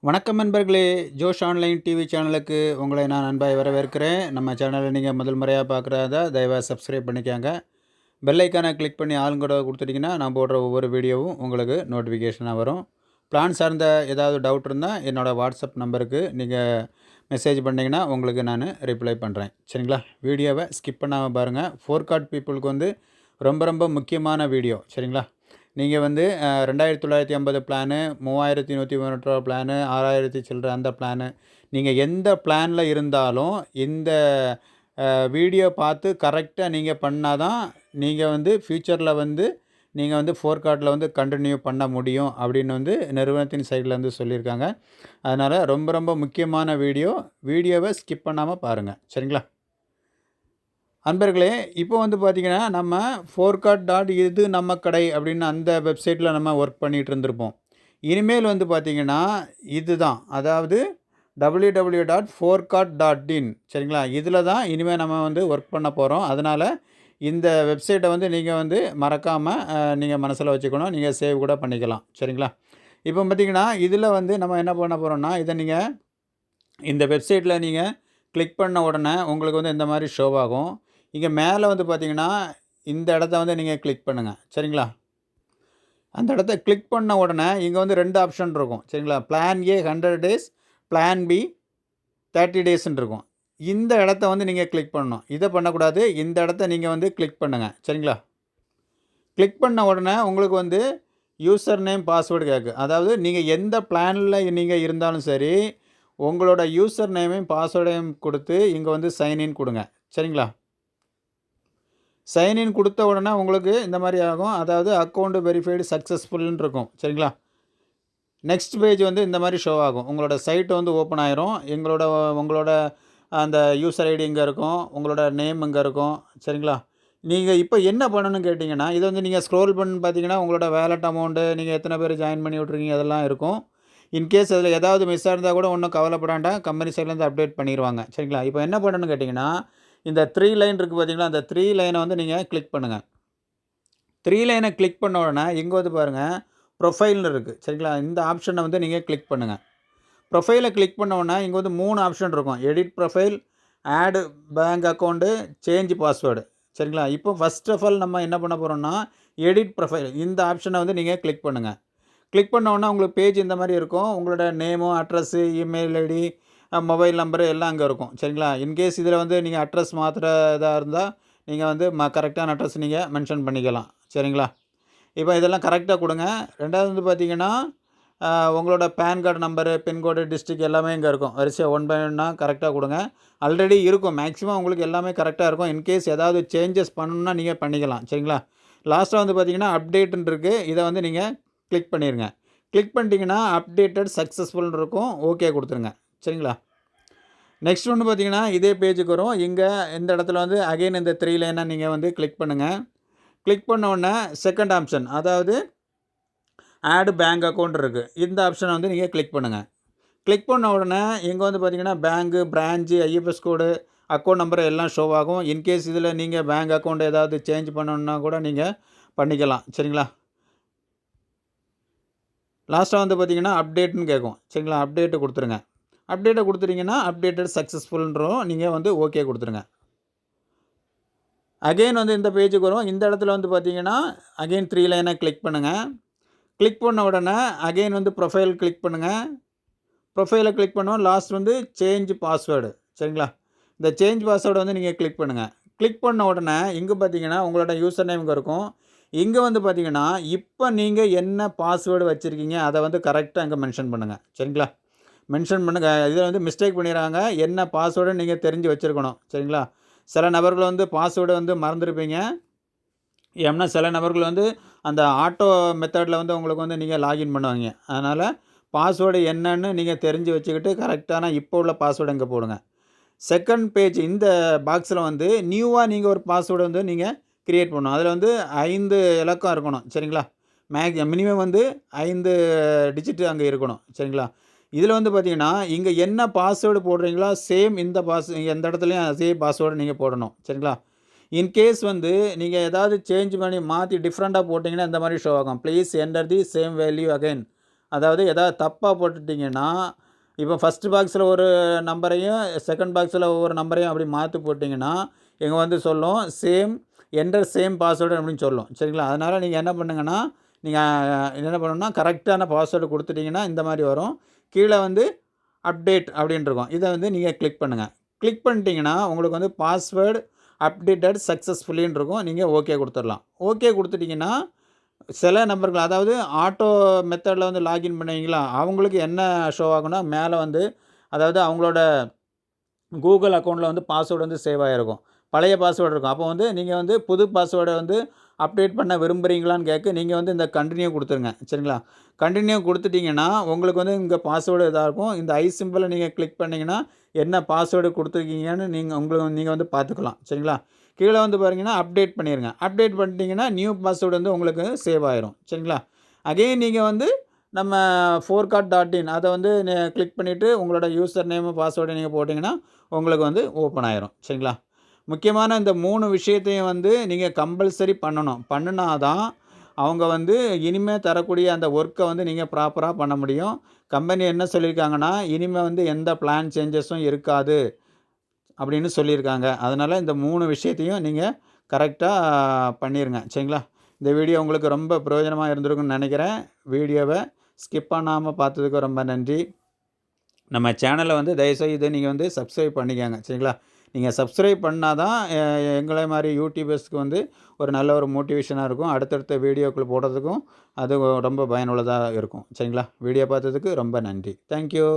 வணக்கம் நண்பர்களே, ஜோஷ் online TV சேனலுக்கு உங்களை நான் அன்பாய் வரவேற்கிறேன். நம்ம சேனலை நீங்கள் முதல் முறையாக பார்க்குறதா தயவாக சப்ஸ்கிரைப் பண்ணிக்கோங்க. பெல் ஐக்கானை கிளிக் பண்ணி ஆளுங்கூட கொடுத்துட்டிங்கன்னா நான் போடுற ஒவ்வொரு வீடியோவும் உங்களுக்கு நோட்டிஃபிகேஷனாக வரும். பிளான் சார்ந்த ஏதாவது டவுட் இருந்தால் என்னோடய வாட்ஸ்அப் நம்பருக்கு நீங்கள் மெசேஜ் பண்ணிங்கன்னா உங்களுக்கு நான் ரிப்ளை பண்ணுறேன். சரிங்களா? வீடியோவை ஸ்கிப் பண்ணாமல் பாருங்கள். ஃபோர்கார்ட் பீப்புளுக்கு வந்து ரொம்ப ரொம்ப முக்கியமான வீடியோ. சரிங்களா? நீங்கள் வந்து 2950 பிளானு, 3113 பிளானு, 6000 சில்லற அந்த பிளானு, நீங்கள் எந்த பிளானில் இருந்தாலும் இந்த வீடியோ பார்த்து கரெக்டாக நீங்கள் பண்ணால் தான் நீங்கள் வந்து ஃப்யூச்சரில் வந்து நீங்கள் வந்து ஃபோர்கார்ட்டில் வந்து கண்டினியூ பண்ண முடியும் அப்படின்னு வந்து நிறுவனத்தின் சைடில் வந்து சொல்லியிருக்காங்க. அதனால் ரொம்ப ரொம்ப முக்கியமான வீடியோவை ஸ்கிப் பண்ணாமல் பாருங்கள். சரிங்களா? அன்பர்களே, இப்போ வந்து பார்த்திங்கன்னா நம்ம ஃபோர்கார்ட் இது நம்ம கடை அப்படின்னு அந்த வெப்சைட்டில் நம்ம ஒர்க் பண்ணிகிட்டு இருந்திருப்போம். இனிமேல் வந்து பார்த்திங்கன்னா இதுதான், அதாவது www.forecart.in. சரிங்களா? இதில் தான் இனிமேல் நம்ம வந்து ஒர்க் பண்ண போகிறோம். அதனால் இந்த வெப்சைட்டை வந்து நீங்கள் வந்து மறக்காமல் நீங்கள் மனசில் வச்சுக்கணும். நீங்கள் சேவ் கூட பண்ணிக்கலாம். சரிங்களா? இப்போ பார்த்திங்கன்னா இதில் வந்து நம்ம என்ன பண்ண போகிறோம்னா, இதை நீங்கள் இந்த வெப்சைட்டில் நீங்கள் கிளிக் பண்ண உடனே உங்களுக்கு வந்து இந்த மாதிரி ஷோ ஆகும். இங்கே மேலே வந்து பார்த்திங்கன்னா இந்த இடத்த வந்து நீங்கள் கிளிக் பண்ணுங்கள். சரிங்களா? அந்த இடத்த கிளிக் பண்ண உடனே இங்கே வந்து 2 ஆப்ஷன் இருக்கும். சரிங்களா? Plan A 100 days, plan B 30 டேஸ்ன்னு இருக்கும். இந்த இடத்த வந்து நீங்கள் கிளிக் பண்ணணும். இதை பண்ணக்கூடாது. இந்த இடத்த நீங்கள் வந்து கிளிக் பண்ணுங்கள். சரிங்களா? கிளிக் பண்ண உடனே உங்களுக்கு வந்து யூசர் நேம் பாஸ்வேர்டு கேட்கும். அதாவது நீங்கள் எந்த பிளானில் நீங்கள் இருந்தாலும் சரி, உங்களோட யூசர் நேமையும் பாஸ்வேர்டையும் கொடுத்து இங்கே வந்து சைன்இன் கொடுங்க. சரிங்களா? சைன்இன் கொடுத்த உடனே உங்களுக்கு இந்த மாதிரி ஆகும். அதாவது அக்கௌண்ட் வெரிஃபைடு சக்ஸஸ்ஃபுல்னு இருக்கும். சரிங்களா? நெக்ஸ்ட் பேஜ் வந்து இந்த மாதிரி ஷோ ஆகும். உங்களோட சைட் வந்து ஓப்பன் ஆயிரும். உங்களோட அந்த யூசர் ஐடி இங்கே இருக்கும், உங்களோட நேம் இங்கே இருக்கும். சரிங்களா? நீங்கள் இப்போ என்ன பண்ணணும்னு கேட்டிங்கன்னா, இதை வந்து நீங்கள் ஸ்க்ரோல் பண்ணி பார்த்தீங்கன்னா உங்களோட வேலட் அமௌண்ட்டு, நீங்கள் எத்தனை பேர் ஜாயின் பண்ணி விட்ருக்கீங்க அதெல்லாம் இருக்கும். இன்கேஸ் அதில் ஏதாவது மிஸ் இருந்தால் கூட ஒன்றும் கவலைப்பட வேண்டாம். கம்பெனி சைட்லேருந்து அப்டேட் பண்ணிடுவாங்க. சரிங்களா? இப்போ என்ன பண்ணணும்னு கேட்டிங்கன்னா, இந்த 3 லைன் இருக்குது பார்த்தீங்களா, அந்த 3 லைனை வந்து நீங்கள் கிளிக் பண்ணுங்கள். 3 லைனை கிளிக் பண்ண உடனே இங்கே வந்து பாருங்கள் ப்ரொஃபைல்னு இருக்குது. சரிங்களா? இந்த ஆப்ஷனை வந்து நீங்கள் கிளிக் பண்ணுங்கள். ப்ரொஃபைலை கிளிக் பண்ண உடனே இங்கே வந்து 3 ஆப்ஷன் இருக்கும். Edit profile, add bank account, change password. சரிங்களா? இப்போ ஃபஸ்ட் ஆஃப் ஆல் நம்ம என்ன பண்ண போகிறோம்னா, எடிட் ப்ரொஃபைல் இந்த ஆப்ஷனை வந்து நீங்கள் கிளிக் பண்ணுங்கள். கிளிக் பண்ண உடனே உங்களுக்கு பேஜ் இந்த மாதிரி இருக்கும். உங்களோட நேமும், address, email ID, mobile number எல்லாம் அங்கே இருக்கும். சரிங்களா? இன்கேஸ் இதில் வந்து நீங்கள் அட்ரஸ் மாற்றுறதா இருந்தால் நீங்கள் வந்து கரெக்டான அட்ரஸ் நீங்கள் மென்ஷன் பண்ணிக்கலாம். சரிங்களா? இப்போ இதெல்லாம் கரெக்டாக கொடுங்க. 2வது வந்து பார்த்திங்கன்னா உங்களோட PAN card number, pincode, district எல்லாமே இங்கே இருக்கும். வரிசையாக 1 பை 1 கரெக்டாக கொடுங்க. ஆல்ரெடி இருக்கும். மேக்ஸிமம் உங்களுக்கு எல்லாமே கரெக்டாக இருக்கும். இன்கேஸ் ஏதாவது சேஞ்சஸ் பண்ணணுன்னா நீங்கள் பண்ணிக்கலாம். சரிங்களா? லாஸ்ட்டாக வந்து பார்த்திங்கன்னா அப்டேட்டுன்னு இருக்குது. இதை வந்து நீங்கள் கிளிக் பண்ணிடுங்க. கிளிக் பண்ணிட்டீங்கன்னா அப்டேட்டட் சக்ஸஸ்ஃபுல்னு இருக்கும். ஓகே கொடுத்துருங்க. சரிங்களா? நெக்ஸ்ட் ஒன்று பார்த்தீங்கன்னா இதே பேஜுக்கு வரும். இங்கே இந்த இடத்துல வந்து அகைன் இந்த 3 லைனை நீங்கள் வந்து கிளிக் பண்ணுங்கள். கிளிக் பண்ண உடனே செகண்ட் ஆப்ஷன், அதாவது ஆட் பேங்க் அக்கௌண்ட் இருக்குது. இந்த ஆப்ஷனை வந்து நீங்கள் கிளிக் பண்ணுங்கள். கிளிக் பண்ண உடனே இங்கே வந்து பார்த்தீங்கன்னா bank, branch, IFS code, account number எல்லாம் ஷோ ஆகும். இன்கேஸ் இதில் நீங்கள் பேங்க் அக்கௌண்ட் ஏதாவது சேஞ்ச் பண்ணணுன்னா கூட நீங்கள் பண்ணிக்கலாம். சரிங்களா? லாஸ்ட்டாக வந்து பார்த்திங்கன்னா அப்டேட்னு கேட்கும். சரிங்களா? அப்டேட்டு கொடுத்துருங்க. அப்டேட்டை கொடுத்துட்டிங்கன்னா அப்டேட்டட் சக்ஸஸ்ஃபுல்ன்றோம். நீங்கள் வந்து ஓகே கொடுத்துருங்க. அகெயின் வந்து இந்த பேஜுக்கு வரும். இந்த இடத்துல வந்து பார்த்திங்கன்னா அகெயின் 3 லைனை கிளிக் பண்ணுங்கள். கிளிக் பண்ண உடனே அகெயின் வந்து ப்ரொஃபைல் கிளிக் பண்ணுங்கள். ப்ரொஃபைலை கிளிக் பண்ணுவோம். லாஸ்ட் வந்து சேஞ்ச் பாஸ்வேர்டு. சரிங்களா? இந்த சேஞ்ச் பாஸ்வேர்டை வந்து நீங்கள் கிளிக் பண்ணுங்கள். கிளிக் பண்ண உடனே இங்கே பார்த்தீங்கன்னா உங்களோட யூசர் நேம் இங்கே இருக்கும். இங்கே வந்து பார்த்தீங்கன்னா இப்போ நீங்கள் என்ன பாஸ்வேர்டு வச்சுருக்கீங்க அதை வந்து கரெக்டாக இங்கே மென்ஷன் பண்ணுங்கள். சரிங்களா? மென்ஷன் பண்ணுங்கள். இதில் வந்து மிஸ்டேக் பண்ணிடுறாங்க. என்ன பாஸ்வேர்டு நீங்கள் தெரிஞ்சு வச்சுருக்கணும். சரிங்களா? சில நபர்கள் வந்து பாஸ்வேர்டு வந்து மறந்துருப்பீங்க. ஏன்னா சில நபர்கள் வந்து அந்த ஆட்டோ மெத்தடில் வந்து உங்களுக்கு வந்து நீங்கள் லாகின் பண்ணுவாங்க. அதனால் பாஸ்வேர்டு என்னன்னு நீங்கள் தெரிஞ்சு வச்சுக்கிட்டு கரெக்டான இப்போ உள்ள பாஸ்வேர்டு இங்கே போடுங்க. செகண்ட் பேஜ் இந்த பாக்ஸில் வந்து நியூவாக நீங்கள் ஒரு பாஸ்வேர்டு வந்து நீங்கள் க்ரியேட் பண்ணணும். அதில் வந்து 5 இலக்கம் இருக்கணும். சரிங்களா? மினிமம் வந்து 5 டிஜிட்டு அங்கே இருக்கணும். சரிங்களா? இதில் வந்து பார்த்தீங்கன்னா இங்கே என்ன பாஸ்வேர்டு போடுறீங்களோ சேம் எந்த இடத்துலையும் அதே பாஸ்வேர்டு நீங்கள் போடணும். சரிங்களா? இன்கேஸ் வந்து நீங்கள் ஏதாவது சேஞ்ச் பண்ணி மாற்றி டிஃப்ரெண்ட்டாக போட்டிங்கன்னா இந்த மாதிரி ஷோ ஆகும். Please enter the same value again அதாவது எதாவது தப்பாக போட்டுட்டிங்கன்னா, இப்போ ஃபர்ஸ்ட் பாக்ஸில ஒரு நம்பரையும், செகண்ட் பாக்ஸில ஒவ்வொரு நம்பரையும் அப்படி மாத்தி போட்டிங்கன்னா, இங்க வந்து சொல்லும் என்டர் சேம் பாஸ்வேர்டு அப்படின்னு சொல்லும். சரிங்களா? அதனால நீங்க என்ன பண்ணுங்கன்னா, நீங்க என்ன பண்ணணும்னா, கரெக்ட்டான பாஸ்வேர்டு குடுத்துட்டீங்கன்னா, இந்த மாரி வரும். கீழ வந்து அப்டேட் அப்படின்னு இருக்கும். இத வந்து நீங்க கிளிக் பண்ணுங்க. கிளிக் பண்ணிட்டீங்கன்னா, உங்களுக்கு வந்து பாஸ்வேர்ட் அப்டேட்டட் சக்சஸ்ஃபுல்லின்னு இருக்கும். நீங்க ஓகே குடுத்துறலாம். ஓகே குடுத்துட்டீங்கன்னா, சில நபர்கள் அதாவது ஆட்டோ மெத்தட்ல வந்து லாகின் பண்ணுவீங்களா, அவங்களுக்கு என்ன ஷோ ஆகும்னா, மேல வந்து அதாவது அவங்களோட கூகுள் அக்கவுண்ட்ல வந்து பாஸ்வேர்டு வந்து சேவ் ஆகிருக்கும். பழைய பாஸ்வேர்டு இருக்கும். அப்போ வந்து நீங்க வந்து புது பாஸ்வேர்ட வந்து அப்டேட் பண்ண விரும்புகிறீங்களான்னு கேட்க, நீங்க வந்து இந்த கன்டின்யூ குடுத்துருங்க. சரிங்களா? கன்டின்யூ குடுத்துட்டீங்கன்னா, உங்களுக்கு வந்து இங்க பாஸ்வேர்டு இதா இருக்கும். இந்த ஐ சிம்பல நீங்க கிளிக் பண்ணீங்கன்னா, என்ன பாஸ்வேர்டு குடுத்துருக்கீங்கன்னு நீங்க வந்து பார்த்துக்கலாம். சரிங்களா? கீழ வந்து பாத்தீங்கன்னா, அப்டேட் பண்ணிருங்க. அப்டேட் பண்ணிட்டீங்கன்னா, நியூ பாஸ்வேர்டு வந்து உங்களுக்கு சேவ் ஆயிரும். சரிங்களா? அகைன் நீங்க வந்து நம்ம forecat.in அத வந்து கிளிக் பண்ணிட்டு, உங்களோட யூசர் நேமு, பாஸ்வேர்ட நீங்க போட்டீங்கன்னா, உங்களுக்கு வந்து ஓப்பன் ஆயிரும். சரிங்களா? முக்கியமான இந்த 3 விஷயத்தையும் வந்து நீங்க கம்பல்சரி பண்ணணும். பண்ணுனா தான், அவங்க வந்து இனிமே தரக்கூடிய அந்த ஒர்க்க வந்து நீங்க ப்ராப்பரா பண்ண முடியும். கம்பெனி என்ன சொல்லியிருக்காங்கன்னா, இனிமே வந்து எந்த பிளான் சேஞ்சஸும் இருக்காது அப்படின்னு சொல்லியிருக்காங்க. அதனால இந்த 3 விஷயத்தையும் நீங்க கரெக்ட்டா பண்ணிருங்க. சரிங்களா? இந்த வீடியோ உங்களுக்கு ரொம்ப பிரயோஜனமா இருந்திருக்கும்னு நெனைக்கிறேன். வீடியோவ ஸ்கிப் பண்ணாம பார்த்ததுக்கு ரொம்ப நன்றி. நம்ம சேனல வந்து தயவுசெய்து நீங்க வந்து சப்ஸ்கிரைப் பண்ணிக்கங்க. சரிங்களா? நீங்க சப்ஸ்கிரைப் பண்ணா தான் எங்கள மாரி யூடியூபர்ஸ்க்கு வந்து ஒரு நல்ல ஒரு மோட்டிவேஷனா இருக்கும். அடுத்தடுத்த வீடியோக்கள் போடுறதுக்கும் அது ரொம்ப பயனுள்ளதா இருக்கும். சரிங்களா? வீடியோ பார்த்ததுக்கு ரொம்ப நன்றி. Thank you.